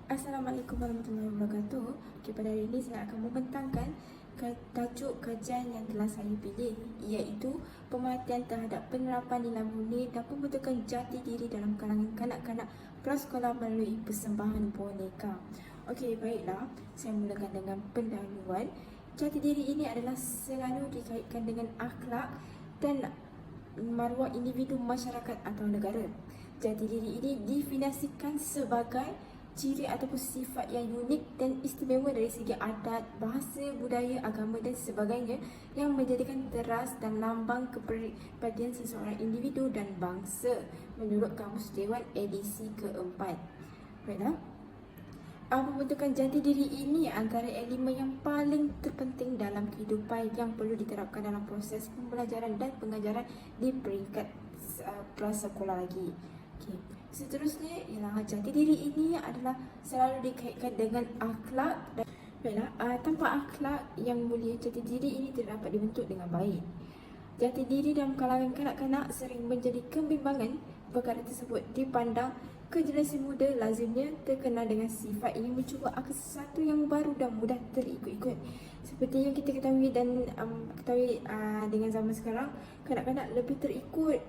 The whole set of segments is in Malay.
Assalamualaikum warahmatullahi wabarakatuh. Pada hari ini saya akan membentangkan tajuk kajian yang telah saya pilih, iaitu pemerhatian terhadap penerapan nilai murni dan pembentukan jati diri dalam kalangan kanak-kanak prasekolah melalui persembahan boneka. Okey, baiklah. Saya mulakan dengan pendahuluan. Jati diri ini adalah selalu dikaitkan dengan akhlak dan maruah individu masyarakat atau negara. Jati diri ini definisikan sebagai ciri ataupun sifat yang unik dan istimewa dari segi adat, bahasa, budaya, agama dan sebagainya yang menjadikan teras dan lambang kepribadian seseorang individu dan bangsa menurut Kamus Dewan edisi keempat. Baiklah. Pembentukan jati diri ini antara elemen yang paling terpenting dalam kehidupan yang perlu diterapkan dalam proses pembelajaran dan pengajaran di peringkat prasekolah lagi. Okay. Seterusnya ialah jati diri ini adalah selalu dikaitkan dengan akhlak dan tanpa akhlak yang mulia, jati diri ini tidak dapat dibentuk dengan baik. Jati diri dalam kalangan kanak-kanak sering menjadi kebimbangan. Perkara tersebut dipandang ke generasi muda lazimnya terkenal dengan sifat ingin mencuba akan sesuatu yang baru dan mudah terikut-ikut. Seperti yang kita ketahui dan dengan zaman sekarang, kanak-kanak lebih terikut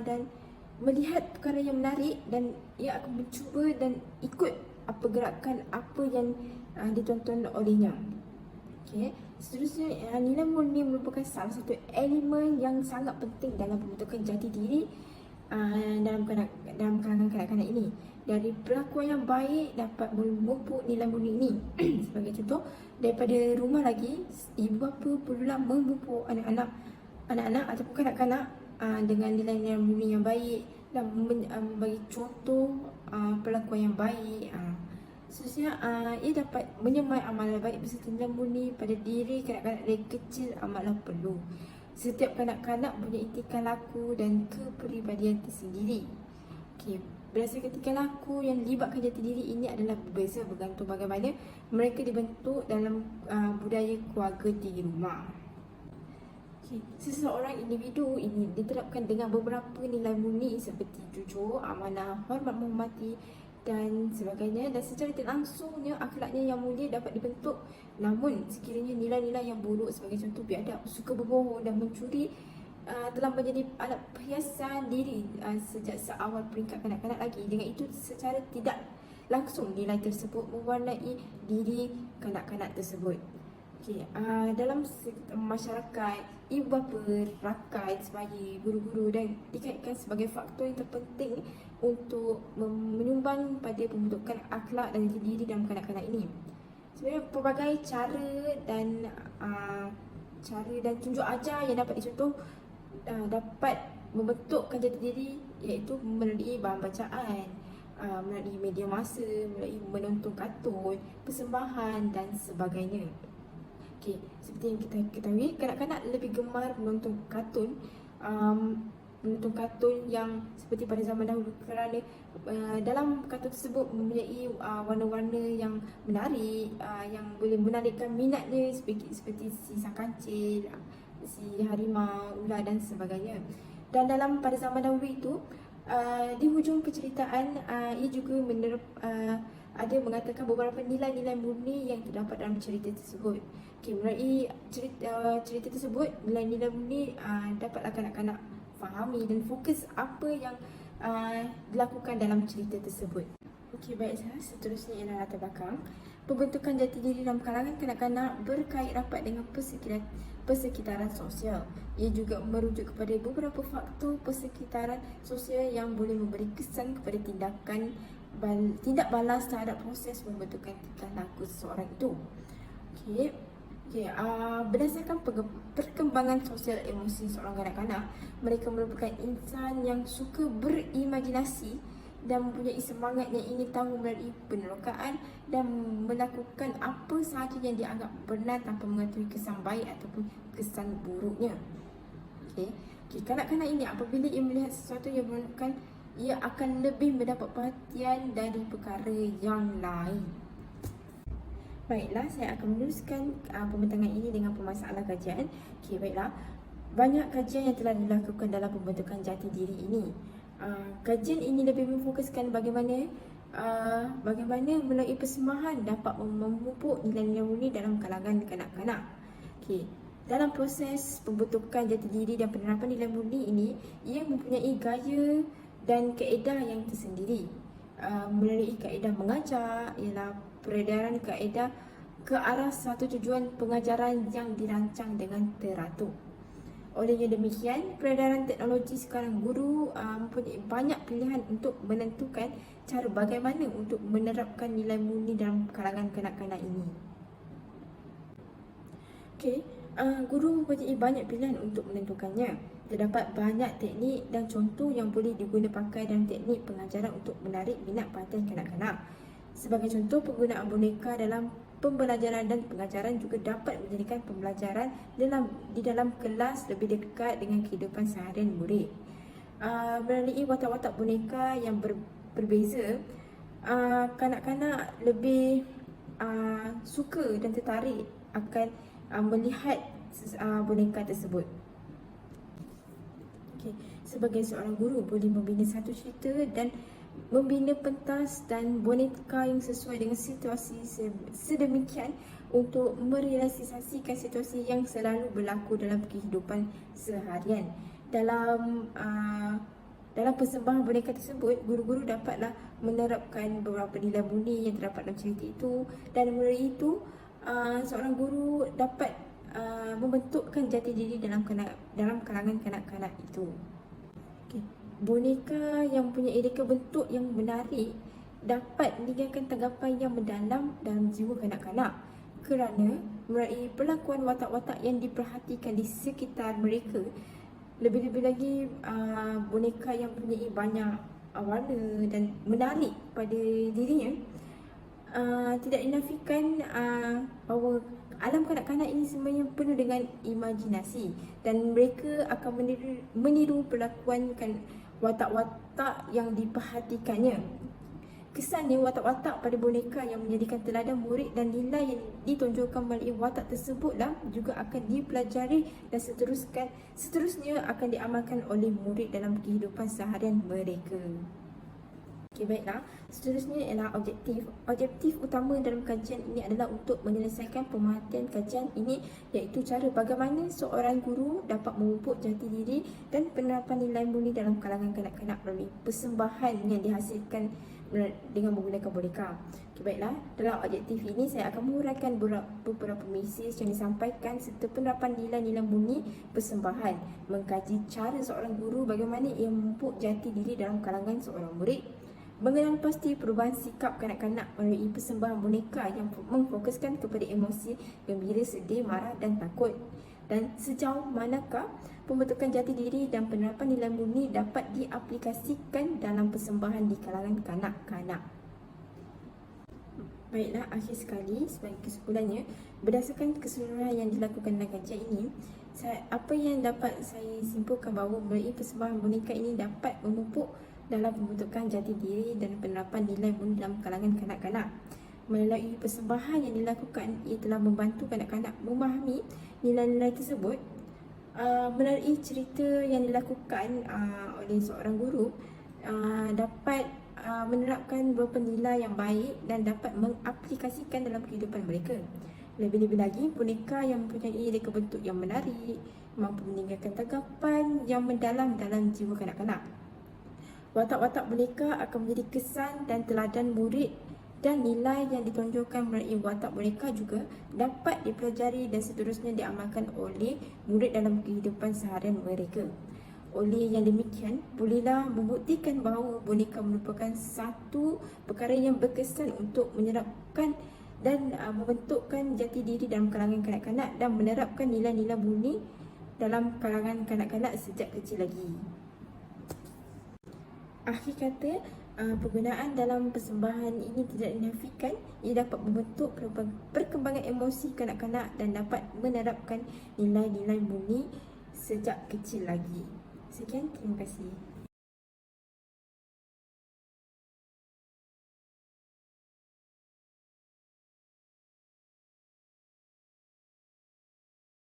dan melihat perkara yang menarik dan ia akan mencuba dan ikut apa gerakan apa yang ditonton olehnya. Okay. Seterusnya, nilai murni merupakan salah satu elemen yang sangat penting dalam pembentukan jati diri dalam kalangan kanak-kanak ini. Dari perlakuan yang baik dapat memupuk nilai murni ini. Sebagai contoh, daripada rumah lagi, ibu bapa perlulah memupuk anak-anak ataupun kanak-kanak dengan nilai-nilai murni yang baik dan bagi contoh perlakuan yang baik. Seterusnya, ia dapat menyemai amalan baik beserta nilai murni pada diri kanak-kanak dari kecil amatlah perlu. Setiap kanak-kanak punya tingkah laku dan kepribadian tersendiri. Okay. Berdasarkan tingkah laku yang libatkan jati diri ini adalah berbeza bergantung bagaimana mereka dibentuk dalam budaya keluarga di rumah. Okay. Seseorang individu ini diterapkan dengan beberapa nilai murni seperti jujur, amanah, hormat menghormati dan sebagainya, dan secara tidak langsungnya akhlaknya yang mulia dapat dibentuk. Namun sekiranya nilai-nilai yang buruk sebagai contoh biadab, suka berbohong dan mencuri telah menjadi alat perhiasan diri sejak seawal peringkat kanak-kanak lagi, dengan itu secara tidak langsung nilai tersebut mewarnai diri kanak-kanak tersebut. Okay. Dalam masyarakat, ibu bapa, rakan, sebagai guru-guru dan dikaitkan sebagai faktor yang terpenting untuk menyumbang pada pembentukan akhlak dan jati diri dalam kanak-kanak ini. Sebenarnya pelbagai cara dan tunjuk ajar yang dapat dicontoh dapat membentukkan jati diri, iaitu melalui bahan bacaan, melalui media masa, melalui menonton kartun, persembahan dan sebagainya. Okay. Seperti yang kita ketahui, kanak-kanak lebih gemar menonton kartun yang seperti pada zaman dahulu kerana dalam kartun tersebut mempunyai warna-warna yang menarik, yang boleh menarikkan minatnya, seperti si sang kancil, si harimau, ular dan sebagainya. Dan pada zaman dahulu itu, di hujung penceritaan ia juga ada mengatakan beberapa nilai-nilai murni yang terdapat dalam cerita tersebut. Okay, melalui cerita tersebut, nilai-nilai murni dapatlah kanak-kanak fahami dan fokus apa yang dilakukan dalam cerita tersebut. Okey, baiklah. Seterusnya ialah latar belakang. Pembentukan jati diri dalam kalangan kanak-kanak berkait rapat dengan persekitaran sosial. Ia juga merujuk kepada beberapa faktor persekitaran sosial yang boleh memberi kesan kepada tindak balas terhadap proses pembentukan tingkah laku seseorang itu. Okey. Berdasarkan perkembangan sosial emosi seorang kanak-kanak, mereka merupakan insan yang suka berimajinasi dan mempunyai semangat yang ingin tahu melalui penerokaan dan melakukan apa sahaja yang dianggap benar tanpa mengetahui kesan baik ataupun kesan buruknya. Okay. Kanak-kanak ini apabila ia melihat sesuatu yang menunjukkan, ia akan lebih mendapat perhatian dari perkara yang lain. Baiklah, saya akan meneruskan pembentangan ini dengan permasalahan kajian. Okay, baiklah. Banyak kajian yang telah dilakukan dalam pembentukan jati diri ini. Kajian ini lebih memfokuskan bagaimana bagaimana melalui persembahan dapat memupuk nilai-nilai murni dalam kalangan kanak-kanak. Okey. Dalam proses pembentukan jati diri dan penerapan nilai murni ini, ia mempunyai gaya dan kaedah yang tersendiri. Melalui kaedah mengajar ialah peredaran kaedah ke arah satu tujuan pengajaran yang dirancang dengan teratur. Oleh yang demikian, peredaran teknologi sekarang guru mempunyai banyak pilihan untuk menentukan cara bagaimana untuk menerapkan nilai murni dalam kalangan kanak-kanak ini. Okey, guru mempunyai banyak pilihan untuk menentukannya. Terdapat banyak teknik dan contoh yang boleh diguna pakai dalam teknik pengajaran untuk menarik minat perhatian kanak-kanak. Sebagai contoh, penggunaan boneka dalam pembelajaran dan pengajaran juga dapat menjadikan pembelajaran di dalam kelas lebih dekat dengan kehidupan seharian murid. Melalui watak-watak boneka yang berbeza, kanak-kanak lebih suka dan tertarik akan melihat boneka tersebut. Okay. Sebagai seorang guru boleh membina satu cerita dan membina pentas dan boneka yang sesuai dengan situasi sedemikian untuk merealisasikan situasi yang selalu berlaku dalam kehidupan seharian. Dalam persembahan boneka tersebut, guru-guru dapatlah menerapkan beberapa nilai murni yang terdapat dalam cerita itu, dan melalui itu seorang guru dapat membentukkan jati diri dalam kalangan kanak-kanak itu. Okay. Boneka yang mempunyai reka bentuk yang menarik dapat meninggalkan tanggapan yang mendalam dalam jiwa kanak-kanak kerana melalui perlakuan watak-watak yang diperhatikan di sekitar mereka. Lebih-lebih lagi boneka yang mempunyai banyak warna dan menarik pada dirinya tidak dinafikan bahawa alam kanak-kanak ini sebenarnya penuh dengan imajinasi, dan mereka akan meniru perlakuan watak-watak yang diperhatikannya. Kesannya watak-watak pada boneka yang menjadikan teladan murid dan nilai yang ditonjolkan melalui watak tersebutlah juga akan dipelajari dan seterusnya akan diamalkan oleh murid dalam kehidupan seharian mereka. Okey, baiklah. Seterusnya ialah objektif. Objektif utama dalam kajian ini adalah untuk menyelesaikan pemerhatian kajian ini, iaitu cara bagaimana seorang guru dapat memupuk jati diri dan penerapan nilai murni dalam kalangan kanak-kanak melalui persembahan yang dihasilkan dengan menggunakan boneka. Okey, baiklah. Dalam objektif ini saya akan menguraikan beberapa misi yang disampaikan serta penerapan nilai-nilai murni persembahan, mengkaji cara seorang guru bagaimana ia memupuk jati diri dalam kalangan seorang murid, mengenal pasti perubahan sikap kanak-kanak melalui persembahan boneka yang memfokuskan kepada emosi gembira, sedih, marah dan takut, dan sejauh manakah pembentukan jati diri dan penerapan nilai murni dapat diaplikasikan dalam persembahan di kalangan kanak-kanak. Baiklah, akhir sekali sebagai kesimpulannya, berdasarkan keseluruhan yang dilakukan dalam kajian ini, apa yang dapat saya simpulkan bahawa melalui persembahan boneka ini dapat memupuk dalam pembentukan jati diri dan penerapan nilai murni dalam kalangan kanak-kanak. Melalui persembahan yang dilakukan, ia telah membantu kanak-kanak memahami nilai-nilai tersebut. Melalui cerita yang dilakukan oleh seorang guru, dapat menerapkan beberapa nilai yang baik dan dapat mengaplikasikan dalam kehidupan mereka. Lebih-lebih lagi, boneka yang mempunyai reka bentuk yang menarik mampu meninggalkan tanggapan yang mendalam dalam jiwa kanak-kanak. Watak-watak boneka akan menjadi kesan dan teladan murid, dan nilai yang ditonjolkan melalui watak boneka juga dapat dipelajari dan seterusnya diamalkan oleh murid dalam kehidupan seharian mereka. Oleh yang demikian, bolehlah membuktikan bahawa boneka merupakan satu perkara yang berkesan untuk menyerapkan dan membentukkan jati diri dalam kalangan kanak-kanak dan menerapkan nilai-nilai murni dalam kalangan kanak-kanak sejak kecil lagi. Akhir kata, penggunaan dalam persembahan ini tidak dinafikan ia dapat membentuk perkembangan emosi kanak-kanak dan dapat menerapkan nilai-nilai murni sejak kecil lagi. Sekian, terima kasih.